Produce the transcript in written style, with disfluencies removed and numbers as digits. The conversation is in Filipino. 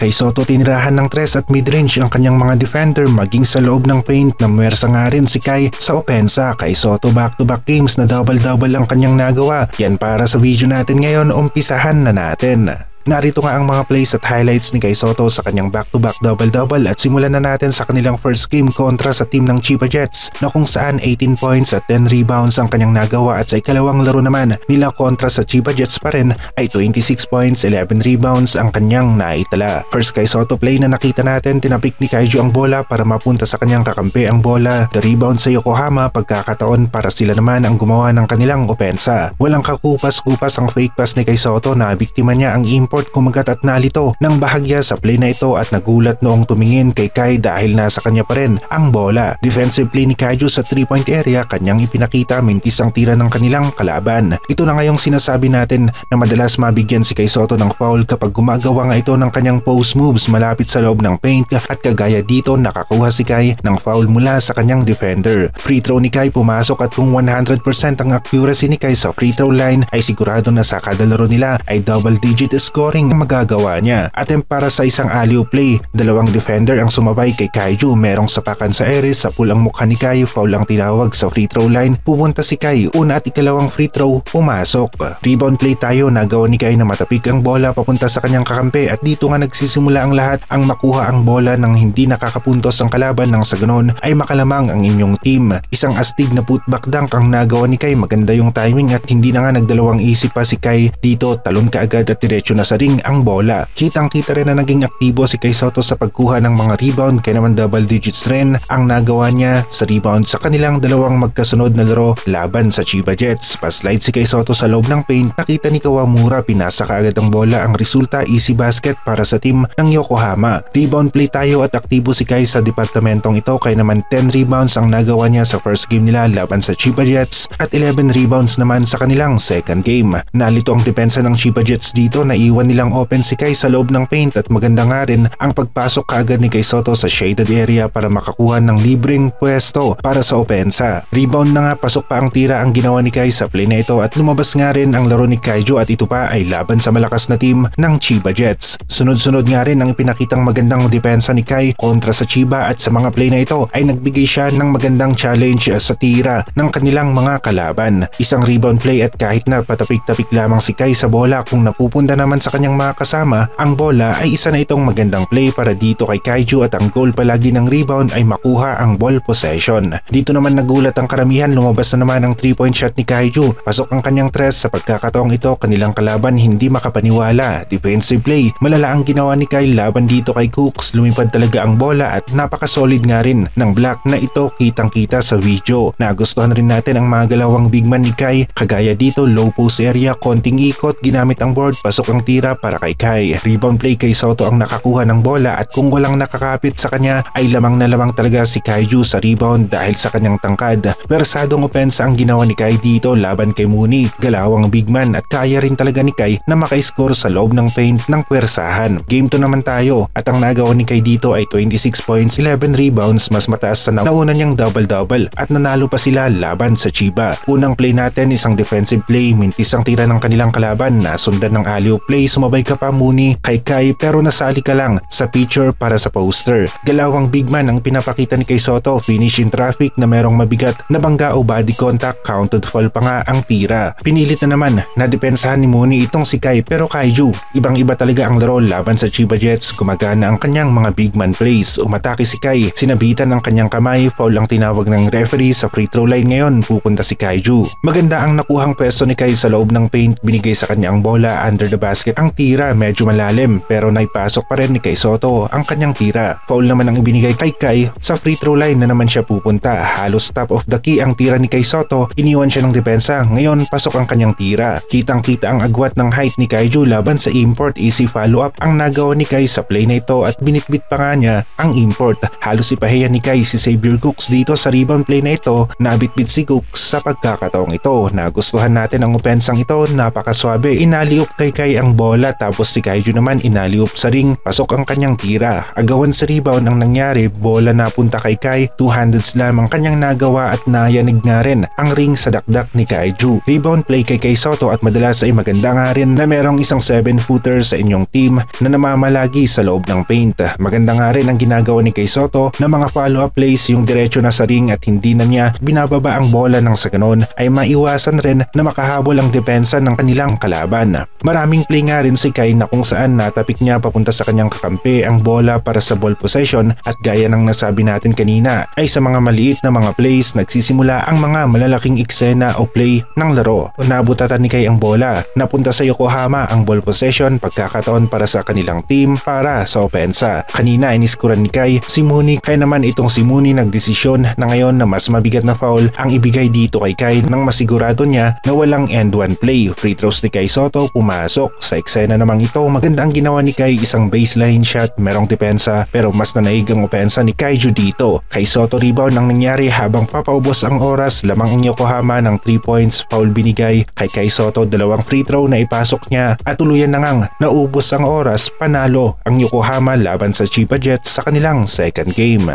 Kay Soto tinirahan ng tres at midrange ang kanyang mga defender maging sa loob ng paint na muwersa nga rin si Kai sa opensa. Kay Soto back-to-back games na double-double ang kanyang nagawa. Yan para sa video natin ngayon, umpisahan na natin. Narito nga ang mga plays at highlights ni Kai Soto sa kanyang back-to-back double-double at simulan na natin sa kanilang first game kontra sa team ng Chiba Jets na kung saan 18 points at 10 rebounds ang kanyang nagawa at sa ikalawang laro naman nila kontra sa Chiba Jets pa rin ay 26 points, 11 rebounds ang kanyang naitala. First Kai Soto play na nakita natin, tinapik ni Kaiju ang bola para mapunta sa kanyang kakampi ang bola. The rebound sa Yokohama, pagkakataon para sila naman ang gumawa ng kanilang opensa. Walang kakupas-kupas ang fake pass ni Kai Soto na biktima niya ang import kumagat at nalito ng bahagya sa play na ito at nagulat noong tumingin kay Kai dahil nasa kanya pa rin ang bola. Defensive play ni Kaiju sa 3-point area, kanyang ipinakita mintis ang tira ng kanilang kalaban. Ito na ngayong sinasabi natin na madalas mabigyan si Kai Soto ng foul kapag gumagawa nga ito ng kanyang post moves malapit sa loob ng paint at kagaya dito nakakuha si Kai ng foul mula sa kanyang defender. Free throw ni Kai pumasok at kung 100% ang accuracy ni Kai sa free throw line ay sigurado na sa kada laro nila ay double-digit scoring ang magagawa niya. At para sa isang alley-oop play, dalawang defender ang sumabay kay Kaiju, merong sapakan sa eres, sa pulang mukha ni Kai, foul ang tinawag sa free throw line, pupunta si Kai, una at ikalawang free throw, pumasok. Rebound play tayo, nagawa ni Kai na matapik ang bola papunta sa kanyang kakampi at dito nga nagsisimula ang lahat, ang makuha ang bola ng hindi nakakapuntos ang kalaban nang sa ganon ay makalamang ang inyong team. Isang astig na putback dunk ang nagawa ni Kai, maganda yung timing at hindi na nga nagdalawang isip pa si Kai dito, talon kaagad at diretso na sa ring ang bola. Kitang-kita rin na naging aktibo si Kai Soto sa pagkuha ng mga rebound, kaya naman double digits rin ang nagawa niya sa rebound sa kanilang dalawang magkasunod na laro laban sa Chiba Jets. Paslide si Kai Soto sa loob ng paint, nakita ni Kawamura, pinasa kaagad ang bola, ang resulta easy basket para sa team ng Yokohama. Rebound play tayo at aktibo si Kai sa departamentong ito, kaya naman 10 rebounds ang nagawa niya sa first game nila laban sa Chiba Jets at 11 rebounds naman sa kanilang second game. Nalito ang depensa ng Chiba Jets dito, naiwan nilang open si Kai sa loob ng paint at maganda nga rin ang pagpasok kaagad ni Kai Soto sa shaded area para makakuha ng libreng pwesto para sa opensa. Rebound na nga, pasok pa ang tira ang ginawa ni Kai sa play na ito at lumabas nga rin ang laro ni Kaiju at ito pa ay laban sa malakas na team ng Chiba Jets. Sunod-sunod nga rin ang pinakitang magandang depensa ni Kai kontra sa Chiba at sa mga play na ito ay nagbigay siya ng magandang challenge sa tira ng kanilang mga kalaban. Isang rebound play at kahit na patapik-tapik lamang si Kai sa bola, kung napupunta naman sa kanyang mga kasama ang bola ay isa na itong magandang play para dito kay Kaiju at ang goal palagi ng rebound ay makuha ang ball possession. Dito naman nagulat ang karamihan, lumabas na naman ang 3-point shot ni Kaiju. Pasok ang kanyang tres, sa pagkakataong ito kanilang kalaban hindi makapaniwala. Defensive play, malala ang ginawa ni Kai laban dito kay Cooks, lumipad talaga ang bola at napaka-solid nga rin ng block na ito, kitang-kita sa video. Nagustuhan rin natin ang mga galawang big man ni Kai, kagaya dito low post area, konting ikot, ginamit ang board, pasok ang tira para kay Kai. Rebound play, Kai Soto ang nakakuha ng bola at kung walang nakakapit sa kanya ay lamang na lamang talaga si Kaiju sa rebound dahil sa kanyang tangkad. Persadong opensa ang ginawa ni Kai dito laban kay Mooney, galawang big man at kaya rin talaga ni Kai na maka-score sa loob ng paint ng pwersahan. Game 2 naman tayo at ang nagawa ni Kai dito ay 26 points, 11 rebounds, mas mataas sa nauna niyang double-double at nanalo pa sila laban sa Chiba. Unang play natin, isang defensive play, mintis ang tira ng kanilang kalaban, nasundan ng alley-oop play, sumabay ka pa Mooney kay Kai pero nasali ka lang sa picture para sa poster. Galawang big man ang pinapakita ni Kai Soto, finish in traffic na merong mabigat na bangga o body contact, counted foul pa nga ang tira. Pinilit na naman na depensahan ni Mooney itong si Kai pero Kaiju, ibang-iba talaga ang laro laban sa Chiba Jets, gumagana ang kanyang mga big man plays. Umatake si Kai, sinabitan ng kanyang kamay, foul ang tinawag ng referee sa free throw line, ngayon pupunta si Kaiju. Maganda ang nakuhang pwesto ni Kai sa loob ng paint, binigay sa kanya ang bola under the basket. Ang tira medyo malalim pero naipasok pa rin ni Kai Soto ang kanyang tira. Foul naman ang ibinigay kay Kai, sa free throw line na naman siya pupunta. Halos top of the key ang tira ni Kai Soto, iniwan siya ng depensa, ngayon pasok ang kanyang tira. Kitang-kita ang agwat ng height ni Kaiju laban sa import, easy follow-up ang nagawa ni Kai sa play na ito at binitbit pa nga niya ang import. Halos ipahiya ni Kai si Xavier Cooks dito sa rebound play na ito, nabitbit si Cooks sa pagkakataong ito. Nagustuhan natin ang opensang ito, napakaswabe, inaliop kay Kai ang bola tapos si Kaiju naman inaliup sa ring, pasok ang kanyang tira. Agawan sa rebound ang nangyari, bola napunta kay Kai, two-handed slam ang kanyang nagawa at nayanig nga rin ang ring sa dakdak ni Kaiju. Rebound play kay Kai Sotto at madalas ay maganda nga rin na merong isang 7-footer sa inyong team na namamalagi sa loob ng paint. Maganda nga rin ang ginagawa ni Kai Sotto na mga follow-up plays yung diretso na sa ring at hindi na niya binababa ang bola nang sa ganon ay maiwasan rin na makahabol ang depensa ng kanilang kalaban. Maraming play nga rin si Kai na kung saan natapik niya papunta sa kanyang kakampi ang bola para sa ball possession at gaya ng nasabi natin kanina ay sa mga maliit na mga plays nagsisimula ang mga malalaking eksena o play ng laro. Nabutatan ni Kai ang bola, napunta sa Yokohama ang ball possession, pagkakataon para sa kanilang team para sa opensa. Kanina iniskuran ni Kai si Mooney, kaya naman itong si Mooney nagdesisyon na ngayon na mas mabigat na foul ang ibigay dito kay Kai nang masigurado niya na walang end one play. Free throws ni Kai Sotto pumasok. Sa eksena namang ito, maganda ang ginawa ni Kai, isang baseline shot, merong depensa pero mas nanaig ang opensa ni Kaiju dito. Kai Sotto rebound ang nangyari habang papaubos ang oras, lamang ang Yokohama ng 3 points, foul binigay kay Kai Sotto, dalawang free throw na ipasok niya at tuluyan na ngang naubos ang oras, panalo ang Yokohama laban sa Chiba Jets sa kanilang second game.